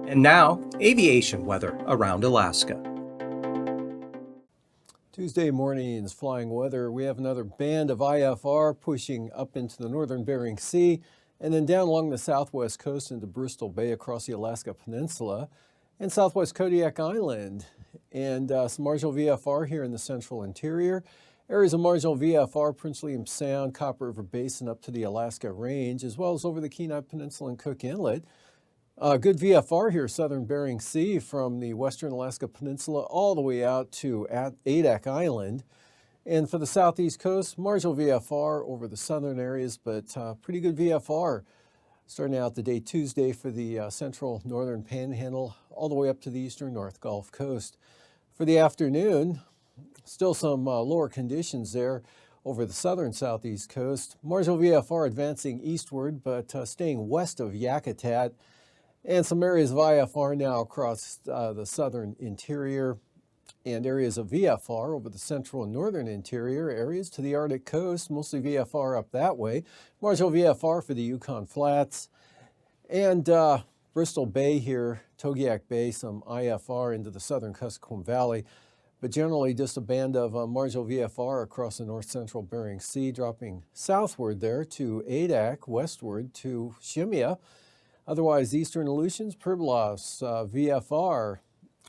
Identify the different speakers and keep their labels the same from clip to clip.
Speaker 1: And now, aviation weather around Alaska.
Speaker 2: Tuesday morning's flying weather. We have another band of IFR pushing up into the northern Bering Sea and then down along the southwest coast into Bristol Bay across the Alaska Peninsula and southwest Kodiak Island. And some marginal VFR here in the central interior. Areas of marginal VFR, Prince William Sound, Copper River Basin up to the Alaska Range, as well as over the Kenai Peninsula and Cook Inlet. Good VFR here, southern Bering Sea from the western Alaska Peninsula all the way out to Adak Island. And for the southeast coast, marginal VFR over the southern areas, but pretty good VFR starting out the day Tuesday for the central northern panhandle all the way up to the eastern North Gulf Coast. For the afternoon, still some lower conditions there over the southern southeast coast. Marginal VFR advancing eastward, but staying west of Yakutat. And some areas of IFR now across the southern interior and areas of VFR over the central and northern interior areas to the Arctic coast, mostly VFR up that way. Marginal VFR for the Yukon Flats and Bristol Bay here, Togiak Bay, some IFR into the southern Kuskokwim Valley, but generally just a band of marginal VFR across the north-central Bering Sea, dropping southward there to Adak, westward to Shimia. Otherwise, eastern Aleutians, Pribilofs, VFR,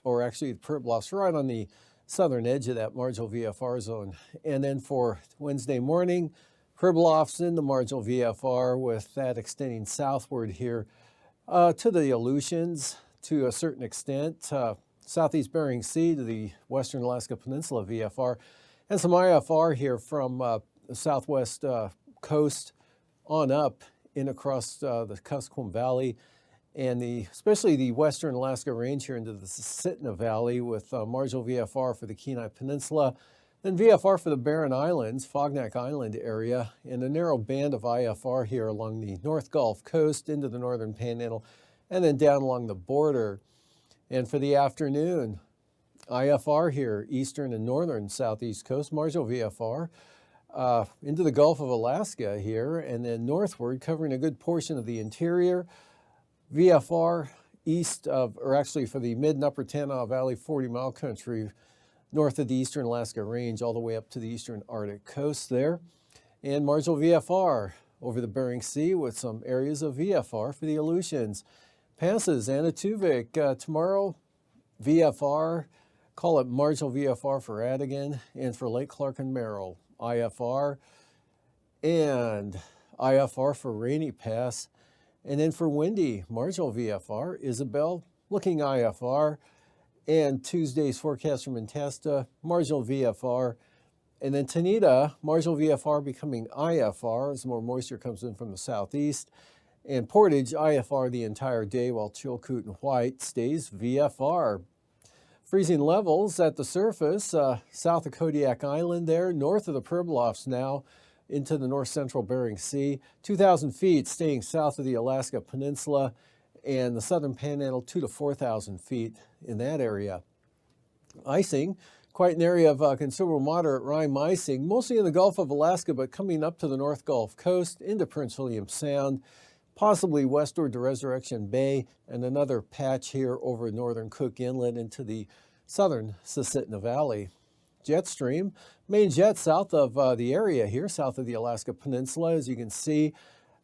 Speaker 2: or actually Pribilofs right on the southern edge of that marginal VFR zone. And then for Wednesday morning, Pribilofs in the marginal VFR with that extending southward here to the Aleutians to a certain extent, southeast Bering Sea to the western Alaska Peninsula VFR, and some IFR here from the southwest coast on up in across the Kuskokwim Valley and especially the western Alaska Range here into the Susitna Valley with marginal VFR for the Kenai Peninsula, then VFR for the Barren Islands, Fognak Island area, and a narrow band of IFR here along the North Gulf Coast into the northern Panhandle, and then down along the border. And for the afternoon, IFR here, eastern and northern southeast coast, marginal VFR, into the Gulf of Alaska here, and then northward, covering a good portion of the interior. VFR east of, or actually for the mid and upper Tanana Valley 40-mile country, north of the eastern Alaska Range, all the way up to the eastern Arctic coast there. And marginal VFR over the Bering Sea with some areas of VFR for the Aleutians. Passes, Anatuvik, tomorrow, VFR, call it marginal VFR for Adigan, and for Lake Clark and Merrill, IFR, and IFR for Rainy Pass. And then for Windy, marginal VFR, Isabel, looking IFR, and Tuesday's forecast from Antasta, marginal VFR, and then Tanita, marginal VFR becoming IFR as more moisture comes in from the southeast, and Portage, IFR the entire day, while Chilkoot and White stays VFR. Freezing levels at the surface, south of Kodiak Island there, north of the Pribilofs now, into the north-central Bering Sea. 2,000 feet staying south of the Alaska Peninsula, and the southern Panhandle 2,000 to 4,000 feet in that area. Icing, quite an area of considerable moderate rime icing, mostly in the Gulf of Alaska, but coming up to the North Gulf Coast into Prince William Sound, possibly westward to Resurrection Bay, and another patch here over northern Cook Inlet into the southern Susitna Valley. Jet stream, main jet south of the area here, south of the Alaska Peninsula, as you can see,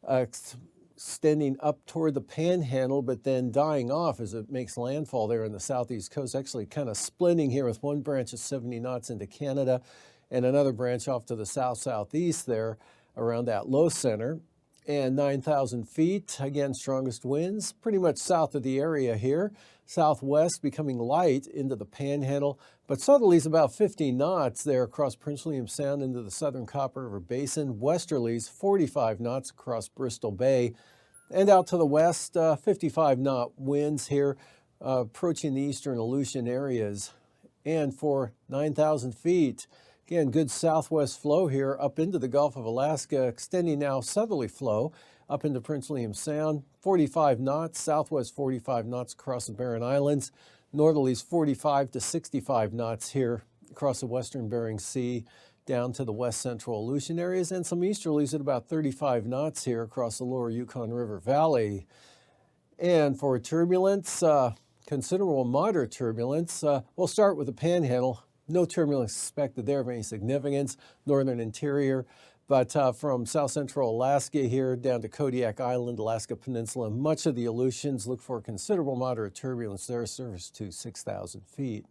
Speaker 2: extending up toward the Panhandle, but then dying off as it makes landfall there in the southeast coast, actually kind of splitting here with one branch of 70 knots into Canada and another branch off to the south-southeast there around that low center. And 9,000 feet, again, strongest winds, pretty much south of the area here. Southwest becoming light into the Panhandle, but southerlies about 50 knots there across Prince William Sound into the southern Copper River Basin. Westerlies 45 knots across Bristol Bay. And out to the west, 55-knot winds here approaching the eastern Aleutian areas. And for 9,000 feet, again, good southwest flow here up into the Gulf of Alaska, extending now southerly flow up into Prince William Sound, 45 knots, southwest 45 knots across the Barren Islands, northerlies 45 to 65 knots here across the western Bering Sea down to the west central Aleutian areas, and some easterlies at about 35 knots here across the lower Yukon River Valley. And for turbulence, considerable moderate turbulence, we'll start with the Panhandle. No turbulence expected there of any significance. Northern interior. But from south central Alaska here down to Kodiak Island, Alaska Peninsula, much of the Aleutians, look for considerable moderate turbulence there, surface to 6,000 feet.